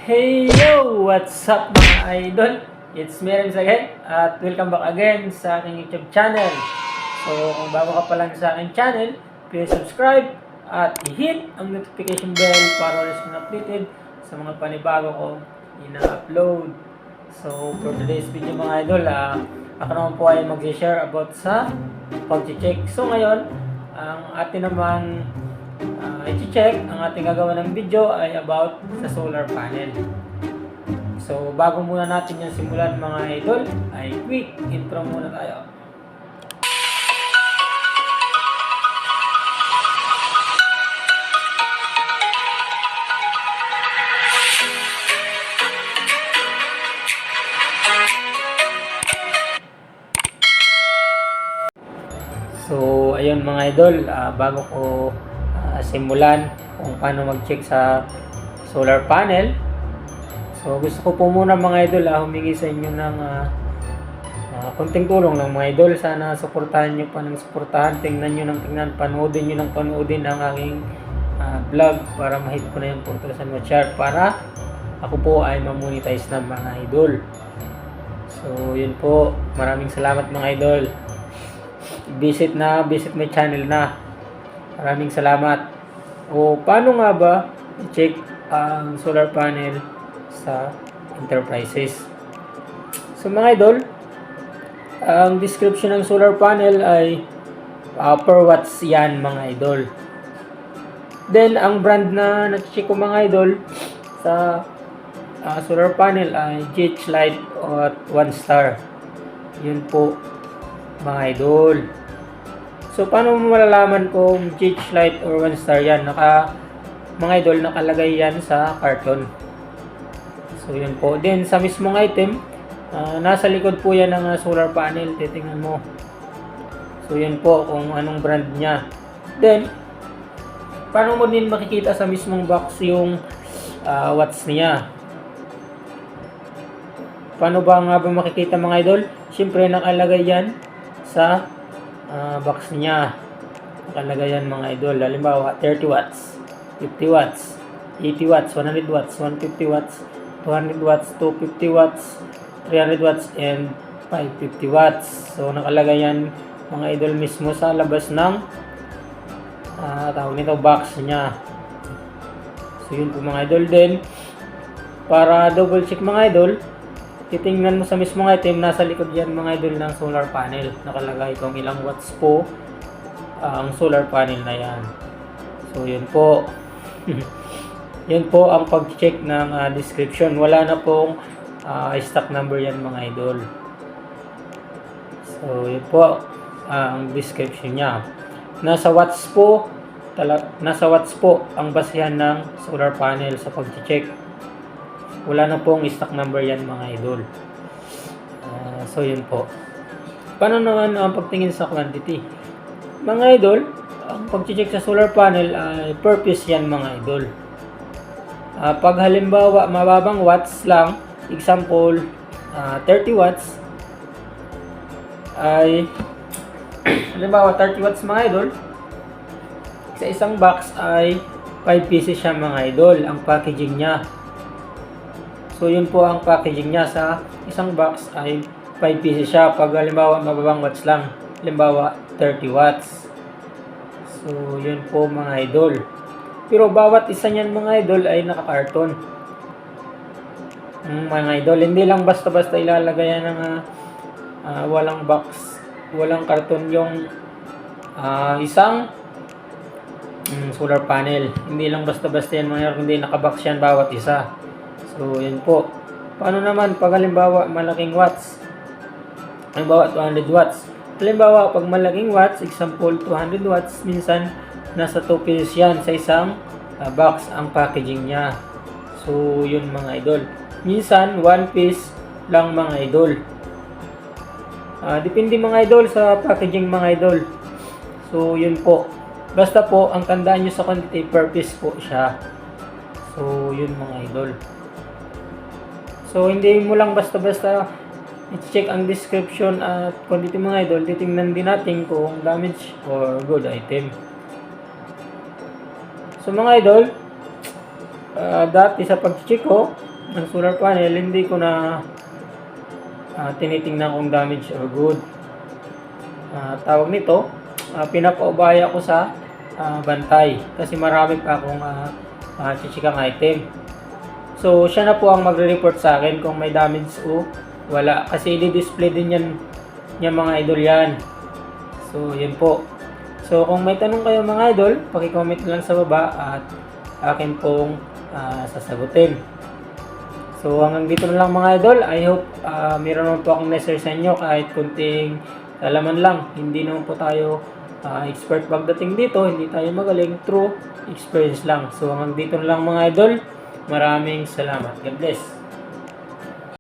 Hey yo! What's up mga idol? It's me Rems again at welcome back again sa aking YouTube channel. So kung bago ka pa lang sa aking channel, please subscribe at i-hit ang notification bell para always kang updated sa mga panibago ko ina-upload. So for today's video mga idol, ako naman po ay mag-share about sa pag-check. So ngayon, ang atin namang i-check, ang ating gagawa ng video ay about sa solar panel. So bago muna natin yung simulan mga idol, ay quick intro muna tayo. So ayun mga idol, bago ko simulan kung paano mag-check sa solar panel. So gusto ko po muna mga idol humingi sa inyo ng konting tulong lang mga idol. Sana suportahan nyo pa ng suportahan, tingnan nyo ng tingnan, panoodin nyo ng panoodin ang aking vlog para ma-hit ko na yung 4,000 watch hour para ako po ay ma-monetize na mga idol. So yun po, maraming salamat mga idol. Visit my channel na. Maraming salamat. O paano nga ba i-check ang solar panel sa enterprises? So mga idol, ang description ng solar panel ay per watts yan mga idol. Then ang brand na na-check ko mga idol sa solar panel ay GH Light at 1 star. Yun po mga idol. So paano mo malalaman kung GH Light or 1 star yan? Mga idol, nakalagay yan sa carton. So yun po. Then sa mismong item, nasa likod po yan ng solar panel. Titingnan mo. So yun po kung anong brand niya. Then paano mo din makikita sa mismong box yung watts niya? Paano ba nga ba makikita mga idol? Siyempre nakalagay yan sa box niya. Nakalagay yan mga idol. Halimbawa 30 watts, 50 watts, 80 watts, 100 watts, 150 watts, 200 watts, 250 watts, 300 watts, and 550 watts. So nakalagay yan mga idol mismo sa labas ng tawag nito box niya. So yun po mga idol. Din para double check mga idol, titingnan mo sa mismong item, nasa likod yan mga idol ng solar panel. Nakalagay kung ilang watts po ang solar panel na yan. So yun po. Yun po ang pag-check ng description. Wala na pong stock number yan mga idol. So yun po ang description niya. Nasa watts po ang basihan ng solar panel sa pag-check. Wala na pong stock number yan mga idol. So yun po. Paano naman ang pagtingin sa quantity? Mga idol, ang pag-check sa solar panel ay purpose yan mga idol. Pag halimbawa mababang watts lang, example 30 watts ay halimbawa 30 watts mga idol, sa isang box ay 5 pieces siya mga idol ang packaging niya. So yun po ang packaging niya, sa isang box ay 5 pieces siya. Pag halimbawa mababang watts lang, halimbawa 30 watts. So yun po mga idol. Pero bawat isa niyan mga idol ay naka-carton. Mga idol, hindi lang basta-basta ilalagay yan ng walang box, walang karton yung isang solar panel. Hindi lang basta-basta yan mga idol, hindi naka-box yan bawat isa. So, yan po. Paano naman pag halimbawa malaking watts? Halimbawa 200 watts. Halimbawa pag malaking watts, example 200 watts, minsan nasa 2 pieces yan sa isang box ang packaging niya. So, yun mga idol. Minsan 1 piece lang mga idol. Depende mga idol sa packaging mga idol. So, yun po. Basta po, ang tandaan nyo sa quantity per piece po siya. So, yun mga idol. So, hindi mo lang basta-basta i-check ang description at quantity mga idol. Titingnan din natin kung damage or good item. So, mga idol, dati sa pag-check ko ng solar panel, hindi ko na tinitingnan kung damage or good. Tawag nito, pinapaubaya ko sa bantay kasi marami pa akong chichikang item. So, siya na po ang magre-report sa akin kung may damage o wala. Kasi i-display din yan mga idol yan. So, yun po. So, kung may tanong kayo mga idol, paki-comment lang sa baba at akin pong sasagutin. So, hanggang dito na lang mga idol. I hope meron naman po akong na-share sa inyo kahit kunting alaman lang. Hindi naman po tayo expert pagdating dito. Hindi tayo magaling. True experience lang. So, hanggang dito na lang mga idol. Maraming salamat. God bless.